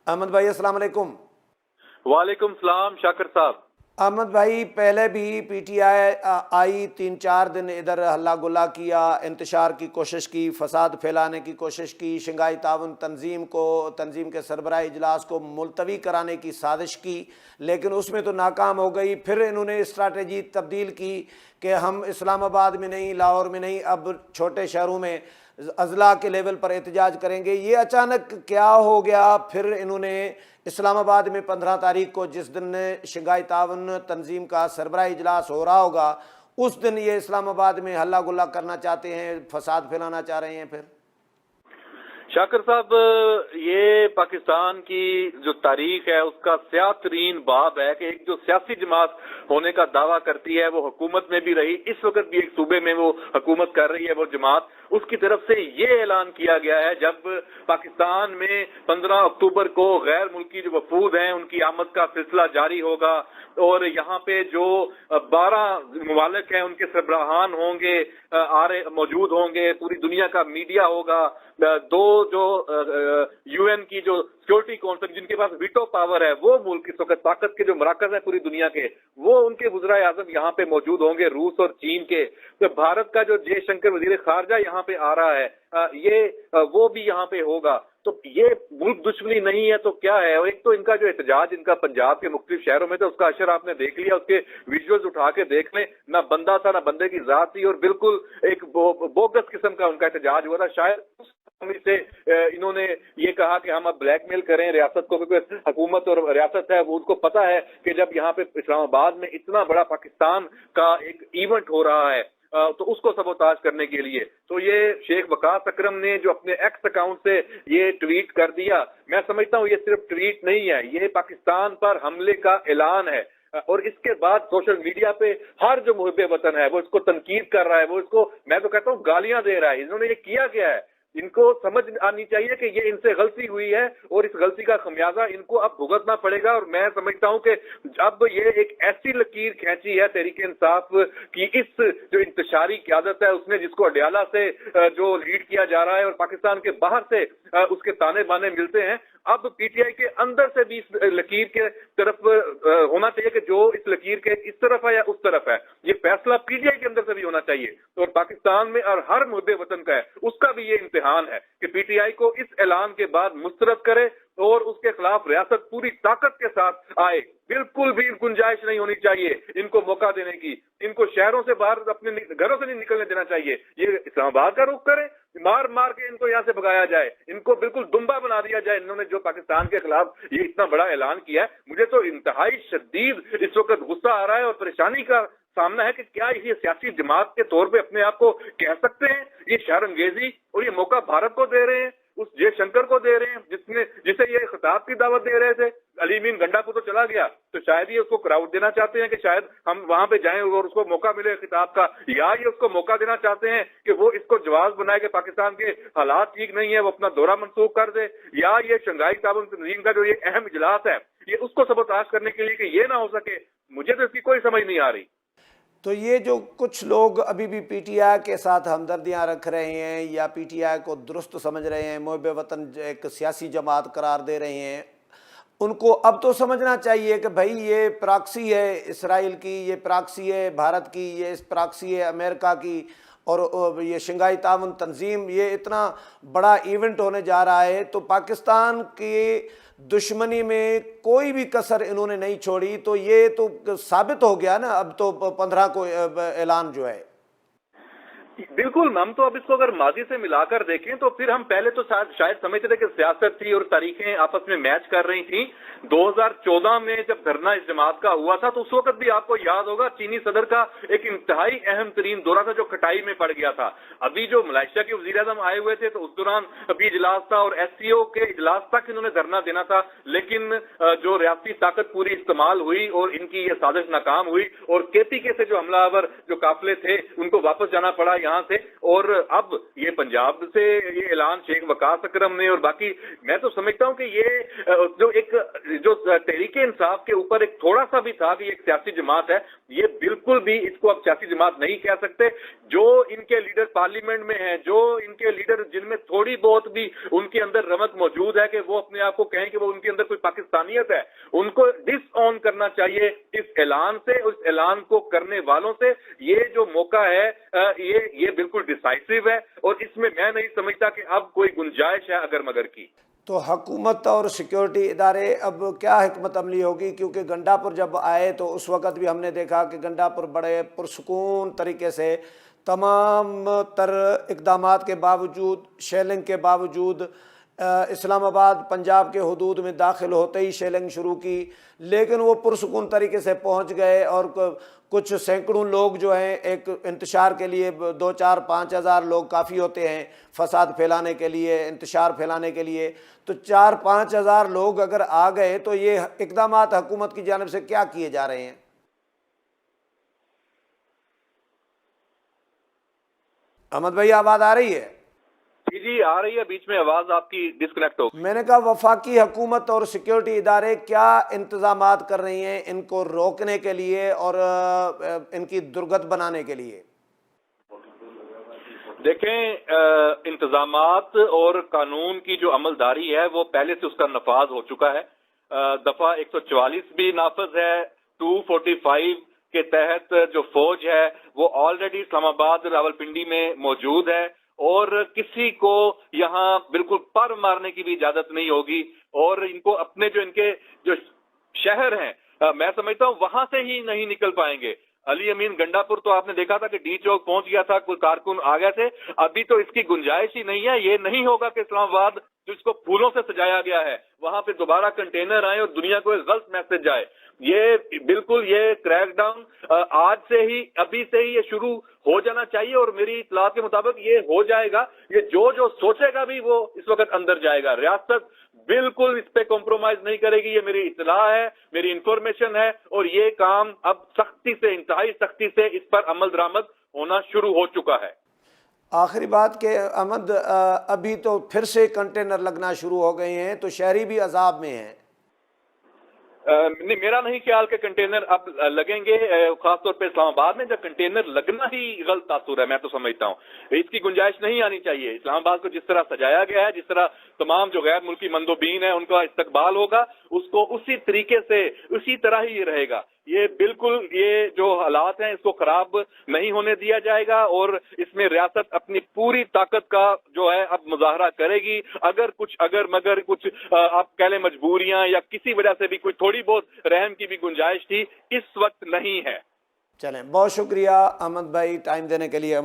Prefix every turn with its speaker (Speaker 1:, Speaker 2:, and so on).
Speaker 1: احمد بھائی السلام علیکم۔
Speaker 2: وعلیکم السلام شاکر صاحب۔
Speaker 1: احمد بھائی، پہلے بھی پی ٹی آئی آئی 3-4 دن ادھر ہلا گلا کیا، انتشار کی کوشش کی، فساد پھیلانے کی کوشش کی، شنگھائی تعاون تنظیم کے سربراہ اجلاس کو ملتوی کرانے کی سازش کی، لیکن اس میں تو ناکام ہو گئی۔ پھر انہوں نے اسٹریٹجی تبدیل کی کہ ہم اسلام آباد میں نہیں، لاہور میں نہیں، اب چھوٹے شہروں میں اضلاع کے لیول پر احتجاج کریں گے۔ یہ اچانک کیا ہو گیا؟ پھر انہوں نے اسلام آباد میں 15 تاریخ کو جس دن شنگھائی تعاون تنظیم کا سربراہ اجلاس ہو رہا ہوگا، اس دن یہ اسلام آباد میں ہلا گلا کرنا چاہتے ہیں، فساد پھیلانا چاہ رہے ہیں۔ پھر
Speaker 2: شاکر صاحب، یہ پاکستان کی جو تاریخ ہے اس کا سیاہ ترین باب ہے کہ ایک جو سیاسی جماعت ہونے کا دعویٰ کرتی ہے وہ حکومت میں بھی رہی، اس وقت بھی ایک صوبے میں وہ حکومت کر رہی ہے وہ جماعت، اس کی طرف سے یہ اعلان کیا گیا ہے جب پاکستان میں 15 اکتوبر کو غیر ملکی جو وفود ہیں ان کی آمد کا سلسلہ جاری ہوگا اور یہاں پہ جو 12 ممالک ہیں ان کے سربراہان ہوں گے، موجود ہوں گے، پوری دنیا کا میڈیا ہوگا، 2 جو یو این کی جو سیکورٹی کونسل جن کے پاس ویٹو پاور ہے، وہ ملک اس وقت طاقت کے جو مراکز ہیں پوری دنیا کے، وہ ان کے وزراء اعظم یہاں پہ موجود ہوں گے، روس اور چین کے۔ تو بھارت کا جو جے شنکر وزیر خارجہ یہاں پہ آ رہا ہے، وہ بھی یہاں پہ ہوگا۔ تو یہ ملک دشمنی نہیں ہے تو کیا ہے؟ اور ایک تو ان کا جو احتجاج ان کا پنجاب کے مختلف شہروں میں تھا، اس کا اشر آپ نے دیکھ لیا، اس کے ویژولز اٹھا کے دیکھ لیں، نہ بندہ تھا نہ بندے کی ذات تھی، اور بالکل ایک بوگس قسم کا ان کا احتجاج ہوا تھا۔ شاید سے انہوں نے یہ کہا کہ ہم اب بلیک میل کریں ریاست کو، کیونکہ حکومت اور ریاست ہے وہ اس کو پتا ہے کہ جب یہاں پہ اسلام آباد میں اتنا بڑا پاکستان کا ایک ایونٹ ہو رہا ہے تو اس کو سبوتاژ کرنے کے لیے تو یہ شیخ وقاص اکرم نے جو اپنے ایکس اکاؤنٹ سے یہ ٹویٹ کر دیا، میں سمجھتا ہوں یہ صرف ٹویٹ نہیں ہے، یہ پاکستان پر حملے کا اعلان ہے۔ اور اس کے بعد سوشل میڈیا پہ ہر جو محب وطن ہے وہ اس کو تنقید کر رہا ہے، وہ اس کو میں تو کہتا ہوں گالیاں دے رہا ہے۔ انہوں نے یہ کیا ہے؟ ان کو سمجھ آنی چاہیے کہ یہ ان سے غلطی ہوئی ہے اور اس غلطی کا خمیازہ ان کو اب بھگتنا پڑے گا۔ اور میں سمجھتا ہوں کہ اب یہ ایک ایسی لکیر کھینچی ہے تحریک انصاف کی، اس جو انتشاری قیادت ہے اس نے، جس کو اڈیالہ سے جو لیڈ کیا جا رہا ہے اور پاکستان کے باہر سے اس کے تانے بانے ملتے ہیں، اب پی ٹی آئی کے اندر سے بھی اس لکیر کے طرف ہونا چاہیے کہ جو اس لکیر کے اس طرف ہے یا اس طرف ہے، یہ فیصلہ پی ٹی آئی کے اندر سے بھی ہونا چاہیے اور پاکستان میں اور ہر محب وطن کا ہے، اس کا بھی یہ امتحان ہے کہ پی ٹی آئی کو اس اعلان کے بعد مسترد کرے اور اس کے خلاف ریاست پوری طاقت کے ساتھ آئے۔ بالکل بھی گنجائش نہیں ہونی چاہیے ان کو موقع دینے کی، ان کو شہروں سے باہر اپنے گھروں سے نہیں نکلنے دینا چاہیے۔ یہ اسلام آباد کا رخ کرے، مار مار کے ان کو یہاں سے بھگایا جائے، ان کو بالکل دمبا بنا دیا جائے۔ انہوں نے جو پاکستان کے خلاف یہ اتنا بڑا اعلان کیا ہے، مجھے تو انتہائی شدید اس وقت غصہ آ رہا ہے اور پریشانی کا سامنا ہے کہ کیا یہ سیاسی جماعت کے طور پہ اپنے آپ کو کہہ سکتے ہیں؟ یہ شر انگیزی اور یہ موقع بھارت کو دے رہے ہیں، اس جے شنکر کو دے رہے ہیں جسے یہ خطاب کی دعوت دے رہے تھے۔ علی مین گنڈا کو تو چلا گیا، تو شاید یہ اس کو کراؤڈ دینا چاہتے ہیں کہ شاید ہم وہاں پہ جائیں اور اس کو موقع ملے خطاب کا، یا یہ اس کو موقع دینا چاہتے ہیں کہ وہ اس کو جواز بنائے کہ پاکستان کے حالات ٹھیک نہیں ہے، وہ اپنا دورہ منسوخ کر دے، یا یہ شنگھائی تعاون تنظیم کا جو یہ اہم اجلاس ہے یہ اس کو سبوتاژ کرنے کے لیے کہ یہ نہ ہو سکے۔ مجھے تو اس کی کوئی سمجھ نہیں آ رہی۔
Speaker 1: تو یہ جو کچھ لوگ ابھی بھی پی ٹی آئی کے ساتھ ہمدردیاں رکھ رہے ہیں یا پی ٹی آئی کو درست سمجھ رہے ہیں، محب وطن ایک سیاسی جماعت قرار دے رہے ہیں، ان کو اب تو سمجھنا چاہیے کہ بھائی یہ پراکسی ہے اسرائیل کی، یہ پراکسی ہے بھارت کی، یہ پراکسی ہے امریکہ کی، اور یہ شنگھائی تعاون تنظیم یہ اتنا بڑا ایونٹ ہونے جا رہا ہے تو پاکستان کی دشمنی میں کوئی بھی کسر انہوں نے نہیں چھوڑی۔ تو یہ تو ثابت ہو گیا نا اب تو 15 کو اعلان جو ہے۔
Speaker 2: بالکل، ہم تو اب اس کو اگر ماضی سے ملا کر دیکھیں تو پھر ہم پہلے تو شاید سمجھتے تھے کہ سیاست تھی اور تاریخیں آپس میں میچ کر رہی تھیں۔ 2014 میں جب دھرنا اس جماعت کا ہوا تھا تو اس وقت بھی آپ کو یاد ہوگا چینی صدر کا ایک انتہائی اہم ترین دورہ تھا جو کھٹائی میں پڑ گیا تھا۔ ابھی جو ملائیشیا کے وزیر اعظم آئے ہوئے تھے تو اس دوران ابھی اجلاس تھا اور ایس سی او کے اجلاس تک انہوں نے دھرنا دینا تھا، لیکن جو ریاستی طاقت پوری استعمال ہوئی اور ان کی یہ سازش ناکام ہوئی اور کے پی کے سے جو حملہ آور جو قافلے تھے ان کو واپس جانا پڑا۔ یہاں سے. اور اب یہ پنجاب سے یہ اعلان شیخ وقاص اکرم نے اور باقی، میں تو سمجھتا ہوں کہ یہ جو تحریک انصاف کے اوپر ایک تھوڑا سا بھی تھا کہ یہ ایک سیاسی جماعت ہے، یہ بالکل بھی اس کو اب سیاسی جماعت نہیں کہہ سکتے. جو ان کے لیڈر پارلیمنٹ میں ہیں، جو ان کے لیڈر جن میں تھوڑی بہت بھی ان کے اندر رمق موجود ہے کہ وہ اپنے آپ کو کہیں کہ وہ ان کے اندر کوئی پاکستانیت ہے، ان کو ڈس آن کرنا چاہیے اس اعلان سے. اس اعلان کو کرنے والوں سے یہ جو موقع ہے یہ بالکل ڈیسائسو ہے، اور اس میں نہیں سمجھتا کہ اب کوئی گنجائش ہے اگر مگر کی.
Speaker 1: تو حکومت اور سیکیورٹی ادارے اب کیا حکمت عملی ہوگی؟ کیونکہ گنڈا پور جب آئے تو اس وقت بھی ہم نے دیکھا کہ گنڈا پور بڑے پرسکون طریقے سے تمام تر اقدامات کے باوجود، شیلنگ کے باوجود، اسلام آباد پنجاب کے حدود میں داخل ہوتے ہی شیلنگ شروع کی، لیکن وہ پرسکون طریقے سے پہنچ گئے. اور کچھ سینکڑوں لوگ جو ہیں، ایک انتشار کے لیے 2-4-5 ہزار لوگ کافی ہوتے ہیں فساد پھیلانے کے لیے، انتشار پھیلانے کے لیے. تو 4-5 ہزار لوگ اگر آ گئے تو یہ اقدامات حکومت کی جانب سے کیا کیے جا رہے ہیں؟ احمد بھائی آواز آ رہی ہے؟
Speaker 2: جی آ رہی ہے، بیچ میں آواز آپ کی ڈسکنیکٹ ہو.
Speaker 1: میں نے کہا وفاقی حکومت اور سیکیورٹی ادارے کیا انتظامات کر رہی ہیں ان کو روکنے کے لیے اور ان کی درگت بنانے کے لیے؟
Speaker 2: دیکھیں، انتظامات اور قانون کی جو عمل داری ہے وہ پہلے سے اس کا نفاذ ہو چکا ہے. دفعہ 144 بھی نافذ ہے. 245 کے تحت جو فوج ہے وہ آلریڈی اسلام آباد راولپنڈی میں موجود ہے، اور کسی کو یہاں بالکل پر مارنے کی بھی اجازت نہیں ہوگی. اور ان کو اپنے ان کے جو شہر ہیں، میں سمجھتا ہوں وہاں سے ہی نہیں نکل پائیں گے. علی امین گنڈا پور تو آپ نے دیکھا تھا کہ ڈی چوک پہنچ گیا تھا، کوئی کارکن آ گئے تھے. ابھی تو اس کی گنجائش ہی نہیں ہے. یہ نہیں ہوگا کہ اسلام آباد جو اس کو پھولوں سے سجایا گیا ہے وہاں پہ دوبارہ کنٹینر آئے اور دنیا کو ایک غلط میسج جائے. یہ بالکل یہ کریک ڈاؤن آج سے ہی، ابھی سے ہی یہ شروع ہو جانا چاہیے، اور میری اطلاعات کے مطابق یہ ہو جائے گا. یہ جو سوچے گا بھی وہ اس وقت اندر جائے گا. ریاست بالکل اس پہ کمپرومائز نہیں کرے گی. یہ میری اطلاع ہے، میری انفارمیشن ہے، اور یہ کام اب سختی سے، انتہائی سختی سے اس پر عمل درآمد ہونا شروع ہو چکا ہے.
Speaker 1: آخری بات کہ احمد، ابھی تو پھر سے کنٹینر لگنا شروع ہو گئے ہیں تو شہری بھی عذاب میں ہیں.
Speaker 2: نہیں، میرا نہیں خیال کہ کنٹینر اب لگیں گے. خاص طور پہ اسلام آباد میں جب کنٹینر لگنا ہی غلط تاثر ہے، میں تو سمجھتا ہوں اس کی گنجائش نہیں آنی چاہیے. اسلام آباد کو جس طرح سجایا گیا ہے، جس طرح تمام جو غیر ملکی مندوبین ہیں ان کا استقبال ہوگا، اس کو اسی طریقے سے، اسی طرح ہی یہ رہے گا. یہ بالکل یہ جو حالات ہیں اس کو خراب نہیں ہونے دیا جائے گا، اور اس میں ریاست اپنی پوری طاقت کا جو ہے اب مظاہرہ کرے گی. اگر مگر کچھ آپ کہہ لیں مجبوریاں یا کسی وجہ سے بھی کوئی تھوڑی بہت رحم کی بھی گنجائش تھی، اس وقت نہیں ہے.
Speaker 1: چلیں، بہت شکریہ احمد بھائی ٹائم دینے کے لیے.